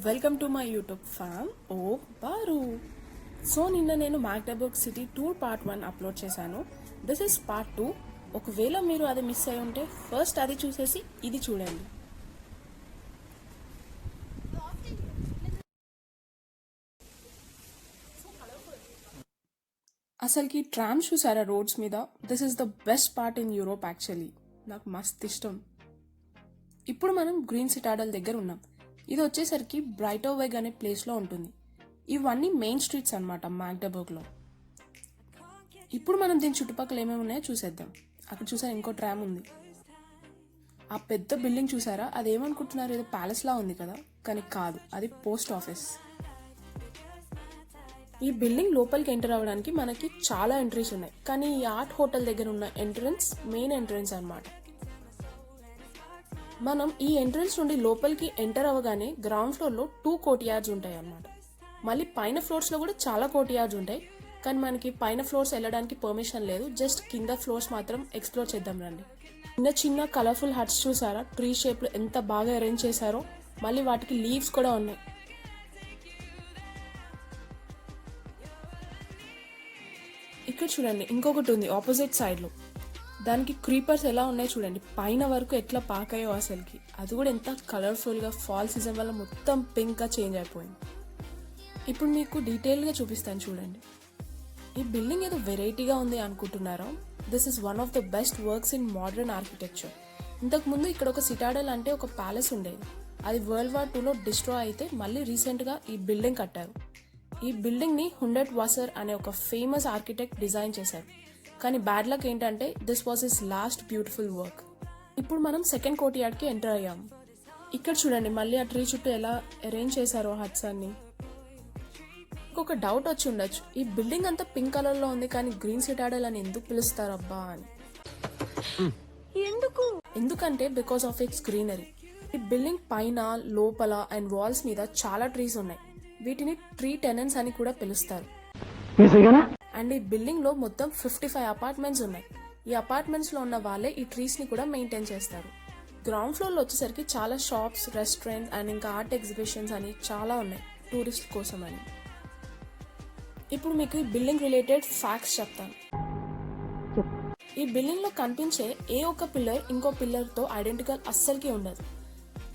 Welcome to my YouTube ఫ్యామ్ ఓ బారు. So నిన్న నేను మ్యాగ్డెబర్గ్ సిటీ టూర్ పార్ట్ 1 అప్లోడ్ చేశాను. This is part 2. ఒకవేళ మీరు అది మిస్ అయి ఉంటే ఫస్ట్ అది చూసేసి ఇది చూడండి. అసలుకి ట్రామ్స్ చూసారా రోడ్స్ మీద? This is the best part in Europe actually. నాకు మస్త్ ఇష్టం. ఇప్పుడు మనం గ్రీన్ సిటాడల్ దగ్గర ఉన్నాం. ఇది వచ్చేసరికి బ్రైటో వెగ్ అనే ప్లేస్లో ఉంటుంది. ఇవన్నీ మెయిన్ స్ట్రీట్స్ అనమాట మ్యాగ్డెబర్గ్లో. ఇప్పుడు మనం దీని చుట్టుపక్కల ఏమేమి ఉన్నాయో చూసేద్దాం. అక్కడ చూసారా ఇంకో ట్రామ్ ఉంది. ఆ పెద్ద బిల్డింగ్ చూసారా? అది ఏమనుకుంటున్నారు, ఏదో ప్యాలెస్ లా ఉంది కదా, కానీ కాదు, అది పోస్ట్ ఆఫీస్. ఈ బిల్డింగ్ లోపలికి ఎంటర్ అవ్వడానికి మనకి చాలా ఎంట్రీస్ ఉన్నాయి, కానీ ఈ ఆర్ట్ హోటల్ దగ్గర ఉన్న ఎంట్రన్స్ మెయిన్ ఎంట్రన్స్ అనమాట. మనం ఈ ఎంట్రన్స్ నుండి లోపలికి ఎంటర్ అవ్వగానే గ్రౌండ్ ఫ్లోర్ లో 2 కోర్ట్ యార్డ్స్ ఉంటాయి అన్నమాట. మళ్ళీ పైన ఫ్లోర్స్ లో కూడా చాలా కోర్ట్ యార్డ్స్ ఉంటాయి, కానీ మనకి పైన ఫ్లోర్స్ వెళ్ళడానికి పర్మిషన్ లేదు. జస్ట్ కింద ఫ్లోర్స్ మాత్రం ఎక్స్ప్లోర్ చేద్దాం రండి. చిన్న చిన్న కలర్ఫుల్ హట్స్ చూసారా? ట్రీ షేప్ లో ఎంత బాగా అరేంజ్ చేశారో. మళ్ళీ వాటికి లీవ్స్ కూడా ఉన్నాయి. ఇక్కడ చూడండి ఇంకొకటి ఉంది ఆపోజిట్ సైడ్ లో. దానికి క్రీపర్స్ ఎలా ఉన్నాయి చూడండి, పైన వరకు ఎట్లా పాకాయో అసలుకి. అది కూడా ఎంత కలర్ఫుల్ గా ఫాల్ సీజన్ వల్ల మొత్తం పింక్ గా చేంజ్ అయిపోయింది. ఇప్పుడు మీకు డీటెయిల్ గా చూపిస్తాను చూడండి. ఈ బిల్డింగ్ ఏదో వెరైటీగా ఉంది అనుకుంటున్నారా? This is one of the best works in modern architecture. ఇంతకు ముందు ఇక్కడ ఒక సిటాడల్ అంటే ఒక ప్యాలెస్ ఉండేది. అది వరల్డ్ వార్ 2లో డిస్ట్రాయ్ అయితే మళ్ళీ రీసెంట్ గా ఈ బిల్డింగ్ కట్టారు. ఈ బిల్డింగ్ ని హుండెట్ వాసర్ అనే ఒక ఫేమస్ ఆర్కిటెక్ట్ డిజైన్ చేశారు. కానీ బ్యాడ్ లక్ ఏంటంటే this was his last beautiful work. ఇప్పుడు మనం సెకండ్ కోర్ట్ యార్డ్ కి ఎంటర్ అయ్యాం. ఇక్కడ చూడండి మళ్ళీ ఆ ట్రీ చుట్టూ ఎలా అరేంజ్ చేశారో హట్స్ అన్ని. ఇంకొక డౌట్ వచ్చి ఉండొచ్చు, ఈ బిల్డింగ్ అంతా పింక్ కలర్ లో ఉంది కానీ గ్రీన్ సిటాడల్ అని ఎందుకు పిలుస్తారు అబ్బా అని. ఎందుకంటే బికాస్ ఆఫ్ ఇట్స్ గ్రీనరీ. ఈ బిల్డింగ్ పైన, లోపల అండ్ వాల్స్ మీద చాలా ట్రీస్ ఉన్నాయి. వీటిని ట్రీ టెనెంట్స్ అని కూడా పిలుస్తారు. అండ్ ఈ బిల్డింగ్ లో మొత్తం 55 అపార్ట్మెంట్స్ ఉన్నాయి. ఈ అపార్ట్మెంట్స్ లో ఉన్న వాళ్ళే ఈ ట్రీస్ ని కూడా మెయింటైన్ చేస్తారు. గ్రౌండ్ ఫ్లోర్ లో వచ్చేసరికి చాలా షాప్స్, రెస్టారెంట్స్ అండ్ ఇంకా ఆర్ట్ ఎగ్జిబిషన్స్ అని చాలా ఉన్నాయి టూరిస్ట్ కోసం అని. ఇప్పుడు మీకు ఈ బిల్డింగ్ రిలేటెడ్ ఫ్యాక్ట్స్ చెప్తాను. ఈ బిల్డింగ్ లో కనిపించే ఏ ఒక్క పిల్లర్ ఇంకో పిల్లర్ తో ఐడెంటికల్ అస్సలకి ఉండదు.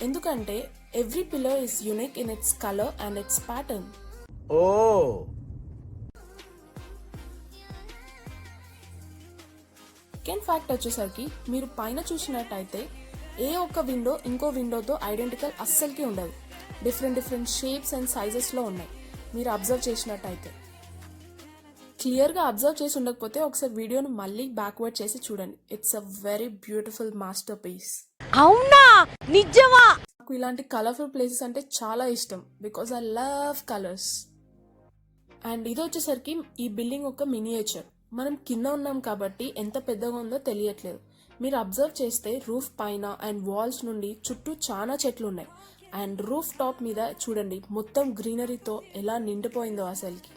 ఎందుకంటే every pillar is unique in it's colour and it's pattern. Second fact వచ్చేసరికి మీరు పైన చూసినట్టయితే ఏ ఒక్క విండో ఇంకో విండోతో ఐడెంటికల్ అస్సలకి ఉండదు. డిఫరెంట్ షేప్స్ అండ్ సైజెస్ లో ఉన్నాయి. మీరు అబ్జర్వ్ చేసినట్టయితే, క్లియర్ గా అబ్జర్వ్ చేసి ఉండకపోతే ఒకసారి వీడియోను మళ్ళీ బ్యాక్వర్డ్ చేసి చూడండి. It's a very beautiful masterpiece. అవునా, నిజమా? నాకు ఇలాంటి కలర్ఫుల్ ప్లేసెస్ అంటే చాలా ఇష్టం because I love colours. And ఇది వచ్చేసరికి ఈ బిల్డింగ్ ఒక మినియేచర్. మనం కింద ఉన్నాం కాబట్టి ఎంత పెద్దగా ఉందో తెలియట్లేదు. మీరు అబ్జర్వ్ చేస్తే రూఫ్ పైన అండ్ వాల్స్ నుండి చుట్టూ చాలా చెట్లు ఉన్నాయి. అండ్ రూఫ్ టాప్ మీద చూడండి మొత్తం గ్రీనరీతో ఎలా నిండిపోయిందో అసలుకి.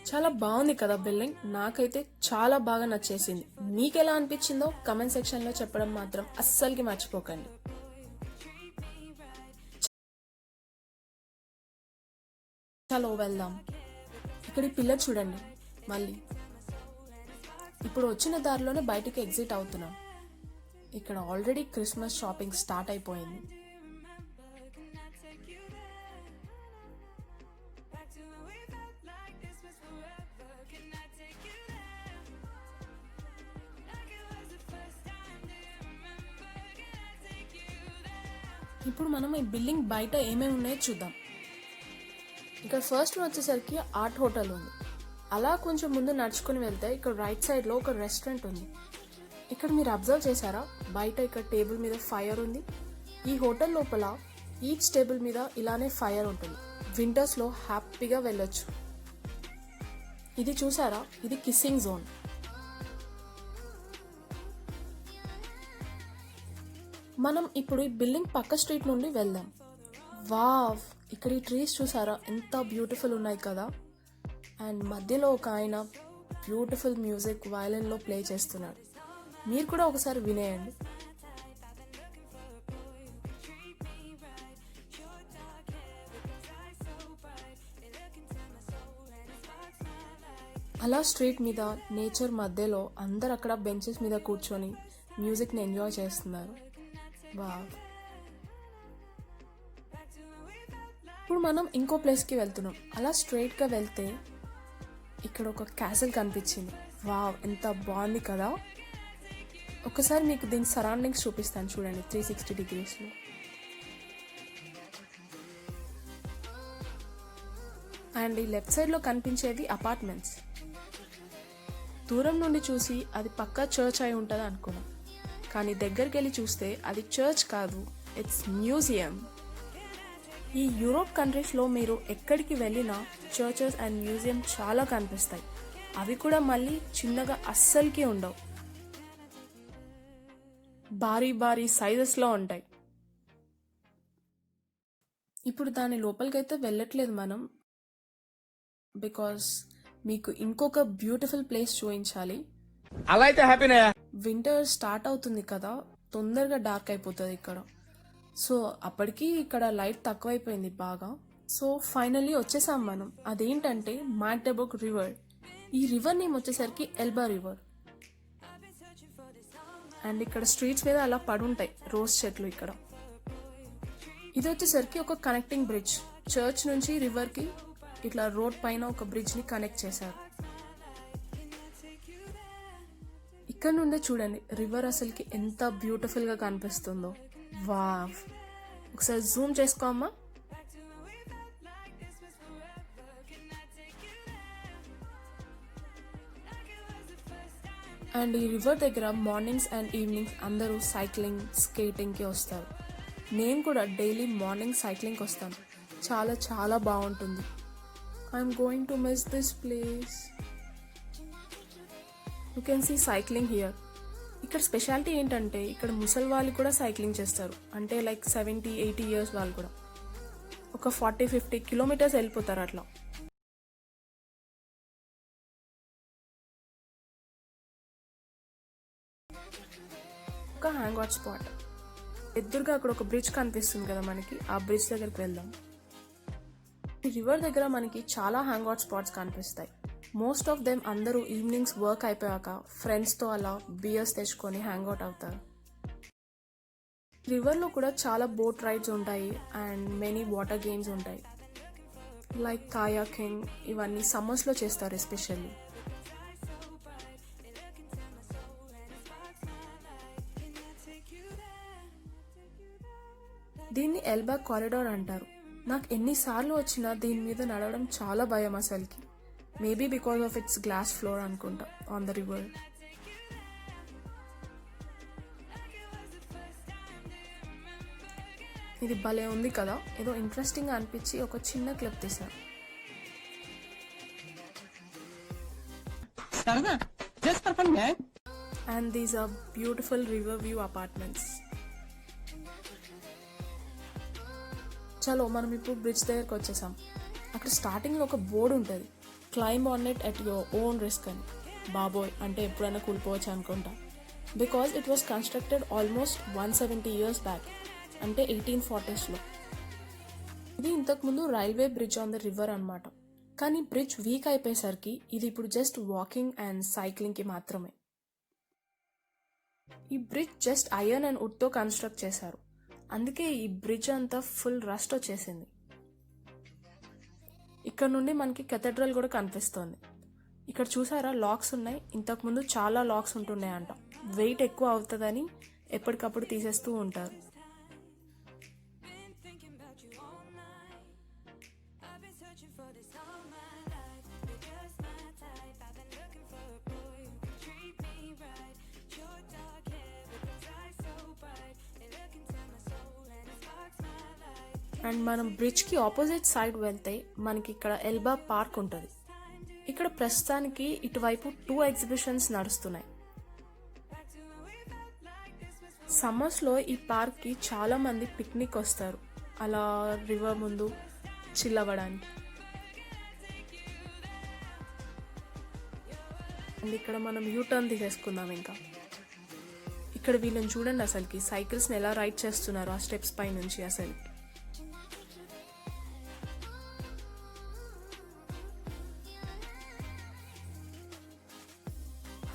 చాలా బాగుంది కదా బిల్డింగ్. నాకైతే చాలా బాగా నచ్చేసింది. మీకు ఎలా అనిపించిందో కమెంట్ సెక్షన్ లో చెప్పడం మాత్రం అస్సలకి మర్చిపోకండి. చలో వెళ్దాం. ఇక్కడ ఈ పిల్లర్ చూడండి. మళ్ళీ ఇప్పుడు వచ్చిన దారిలోనే బయటికి ఎగ్జిట్ అవుతున్నాం. ఇక్కడ ఆల్రెడీ క్రిస్మస్ షాపింగ్ స్టార్ట్ అయిపోయింది. ఇప్పుడు మనం ఈ బిల్డింగ్ బయట ఏమేమి ఉన్నాయో చూద్దాం. ఇక్కడ ఫస్ట్ వచ్చేసరికి ఆర్ట్ హోటల్ ఉంది. అలా కొంచెం ముందు నడుచుకుని వెళ్తే ఇక్కడ రైట్ సైడ్ లో ఒక రెస్టారెంట్ ఉంది. ఇక్కడ మీరు అబ్జర్వ్ చేశారా? బయట ఇక్కడ టేబుల్ మీద ఫైర్ ఉంది. ఈ హోటల్ లోపల ఈచ్ టేబుల్ మీద ఇలానే ఫైర్ ఉంటుంది. వింటర్స్ లో హ్యాపీగా వెళ్ళొచ్చు. ఇది చూసారా? ఇది కిస్సింగ్ జోన్. మనం ఇప్పుడు ఈ బిల్డింగ్ పక్క స్ట్రీట్ నుండి వెళ్దాం. వావ్, ఇక్కడ ఈ ట్రీస్ చూసారా ఎంత బ్యూటిఫుల్ ఉన్నాయి కదా. అండ్ మధ్యలో ఒక ఆయన బ్యూటిఫుల్ మ్యూజిక్ వయలిన్ లో ప్లే చేస్తున్నాడు. మీరు కూడా ఒకసారి వినేయండి. అలా స్ట్రీట్ మీద నేచర్ మధ్యలో అందరు అక్కడ బెంచెస్ మీద కూర్చొని మ్యూజిక్ని ఎంజాయ్ చేస్తున్నారు. వావ్. ఇప్పుడు మనం ఇంకో ప్లేస్కి వెళ్తున్నాం. అలా స్ట్రైట్గా వెళ్తే ఇక్కడ ఒక క్యాసిల్ కనిపించింది. వావ్, ఎంత బాగుంది కదా. ఒకసారి మీకు దీని సరౌండింగ్స్ చూపిస్తాను చూడండి 360 డిగ్రీస్లో. అండ్ ఈ లెఫ్ట్ సైడ్లో కనిపించేది అపార్ట్మెంట్స్. దూరం నుండి చూసి అది పక్కా చర్చ్ అయి ఉంటుంది అనుకున్నాం, కానీ దగ్గరికి వెళ్ళి చూస్తే అది చర్చ్ కాదు, ఇట్స్ మ్యూజియం. ఈ యూరోప్ కంట్రీస్లో మీరు ఎక్కడికి వెళ్ళినా చర్చెస్ అండ్ మ్యూజియం చాలా కనిపిస్తాయి. అవి కూడా మళ్ళీ చిన్నగా అస్సలకి ఉండవు, భారీ భారీ సైజెస్లో ఉంటాయి. ఇప్పుడు దాని లోపలికైతే వెళ్ళట్లేదు మనం, బికాస్ మీకు ఇంకొక బ్యూటిఫుల్ ప్లేస్ చూపించాలి. అలా అయితే హ్యాపీనే. వింటర్ స్టార్ట్ అవుతుంది కదా, తొందరగా డార్క్ అయిపోతుంది ఇక్కడ. సో అప్పటికి ఇక్కడ లైట్ తక్కువైపోయింది బాగా. సో ఫైనల్లీ వచ్చేసాం మనం. అదేంటంటే మ్యాగ్డెబర్గ్ రివర్. ఈ రివర్ నేమ్ వచ్చేసరికి ఎల్బా రివర్. అండ్ ఇక్కడ స్ట్రీట్స్ మీద అలా పడుంటాయి రోజ్ చెట్లు ఇక్కడ. ఇది వచ్చేసరికి ఒక కనెక్టింగ్ బ్రిడ్జ్. చర్చ్ నుంచి రివర్కి ఇట్లా రోడ్ పైన ఒక బ్రిడ్జ్ని కనెక్ట్ చేశారు. ఇక్కడ నుండే చూడండి రివర్ అసలుకి ఎంత బ్యూటిఫుల్గా కనిపిస్తుందో. వావ్, ఒకసారి జూమ్ చేసుకోమ్మా. అండ్ ఈ రివర్ దగ్గర మార్నింగ్స్ అండ్ ఈవినింగ్స్ అందరూ సైక్లింగ్, స్కేటింగ్కి వస్తారు. నేను కూడా డైలీ మార్నింగ్ సైక్లింగ్కి వస్తాను. చాలా చాలా బాగుంటుంది. I'm going to miss this place. You can see cycling here. ఇక్కడ స్పెషాలిటీ ఏంటంటే ఇక్కడ ముసలి వాళ్ళు కూడా సైక్లింగ్ చేస్తారు. అంటే లైక్ 70-80 ఇయర్స్ వాళ్ళు కూడా ఒక 40-50 కిలోమీటర్స్ వెళ్ళిపోతారు అట్లా. ఒక హ్యాంగ్ అవుట్ స్పాట్ ఎదురుగా అక్కడ ఒక బ్రిడ్జ్ కనిపిస్తుంది కదా మనకి, ఆ బ్రిడ్జ్ దగ్గరికి వెళ్దాం. ఈ రివర్ దగ్గర మనకి చాలా హ్యాంగ్ అవుట్ స్పాట్స్ కనిపిస్తాయి. మోస్ట్ ఆఫ్ దెమ్ అందరూ ఈవినింగ్స్ వర్క్ అయిపోయాక ఫ్రెండ్స్తో అలా బియర్స్ తెచ్చుకొని హ్యాంగ్ అవుట్ అవుతారు. రివర్లో కూడా చాలా బోట్ రైడ్స్ ఉంటాయి అండ్ మెనీ వాటర్ గేమ్స్ ఉంటాయి, లైక్ కాయాకింగ్. ఇవన్నీ సమ్మర్స్లో చేస్తారు ఎస్పెషల్లీ. దీన్ని ఎల్బా కారిడార్ అంటారు. నాకు ఎన్నిసార్లు వచ్చినా దీని మీద నడవడం చాలా భయం అసలుకి. Maybe because of it's glass floor అనుకుంటా ఆన్ ద రివర్. ఇది భలే ఉంది కదా, ఏదో ఇంట్రెస్టింగ్ అనిపించి ఒక చిన్న క్లిప్ తీశాను. And these are beautiful river view apartments. చలో మనం ఇప్పుడు బ్రిడ్జ్ దగ్గరకు వచ్చేసాం. అక్కడ స్టార్టింగ్లో ఒక బోర్డు ఉంటుంది, climb on it at your own risk అని. బాబోయ్, అంటే ఎప్పుడైనా కూలిపోవచ్చు అనుకుంటా. Because it was constructed almost 170 years back, అంటే 1840s. ఇది ఇంతకుముందు railway bridge on the river అనమాట. కానీ బ్రిడ్జ్ వీక్ అయిపోయేసరికి ఇది ఇప్పుడు జస్ట్ వాకింగ్ అండ్ సైక్లింగ్కి మాత్రమే. ఈ బ్రిడ్జ్ జస్ట్ ఐరన్ అండ్ వుడ్తో కన్స్ట్రక్ట్ చేశారు, అందుకే ఈ బ్రిడ్జ్ అంతా ఫుల్ రస్ట్ వచ్చేసింది. ఇక్కడ నుండి మనకి కెథడ్రల్ కూడా కనిపిస్తోంది. ఇక్కడ చూసారా లాక్స్ ఉన్నాయి. ఇంతకుముందు చాలా లాక్స్ ఉంటున్నాయంట. వెయిట్ ఎక్కువ అవుతుందని ఎప్పటికప్పుడు తీసేస్తూ ఉంటారు. అండ్ మనం బ్రిడ్జ్కి ఆపోజిట్ సైడ్ వెళ్తే మనకి ఇక్కడ ఎల్బా పార్క్ ఉంటుంది. ఇక్కడ ప్రస్తుతానికి ఇటువైపు 2 ఎగ్జిబిషన్స్ నడుస్తున్నాయి. సమ్మర్స్లో ఈ పార్క్కి చాలామంది పిక్నిక్ వస్తారు, అలా రివర్ ముందు చిల్ అవ్వడానికి. అండ్ ఇక్కడ మనం యూటర్న్ తీసేసుకుందాం. ఇంకా ఇక్కడ వీళ్ళని చూడండి, అసలుకి సైకిల్స్ని ఎలా రైడ్ చేస్తున్నారు ఆ స్టెప్స్ పై నుంచి. అసలు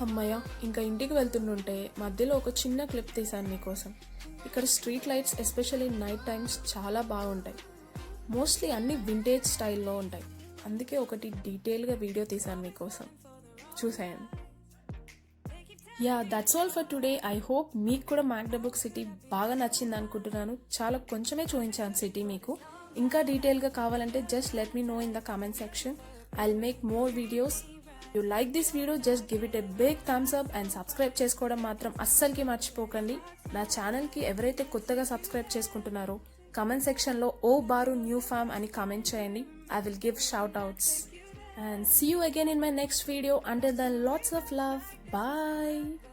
అమ్మయ్య, ఇంకా ఇంటికి వెళ్తుంటుంటే మధ్యలో ఒక చిన్న క్లిప్ తీశాను మీకోసం. ఇక్కడ street lights especially night times చాలా బాగుంటాయి. మోస్ట్లీ అన్ని వింటేజ్ స్టైల్లో ఉంటాయి. అందుకే ఒకటి డీటెయిల్గా వీడియో తీశాను మీకోసం, చూసేయండి. Yeah, that's all for today. I hope మీకు కూడా మ్యాక్డబుక్ సిటీ బాగా నచ్చింది అనుకుంటున్నాను. చాలా కొంచెమే చూపించాను సిటీ మీకు. ఇంకా డీటెయిల్గా కావాలంటే just let me know in the comment section. I'll make more videos. You like this video, just give it a big thumbs up and subscribe చేసుకోవడం మాత్రం అస్సలకి మర్చిపోకండి. నా ఛానల్కి ఎవరైతే కొత్తగా సబ్స్క్రైబ్ చేసుకుంటున్నారో కామెంట్ సెక్షన్లో ఓ బారు న్యూ ఫామ్ అని కామెంట్ చేయండి. I will give shout outs. And see you again in my next video. Until then, lots of love. Bye.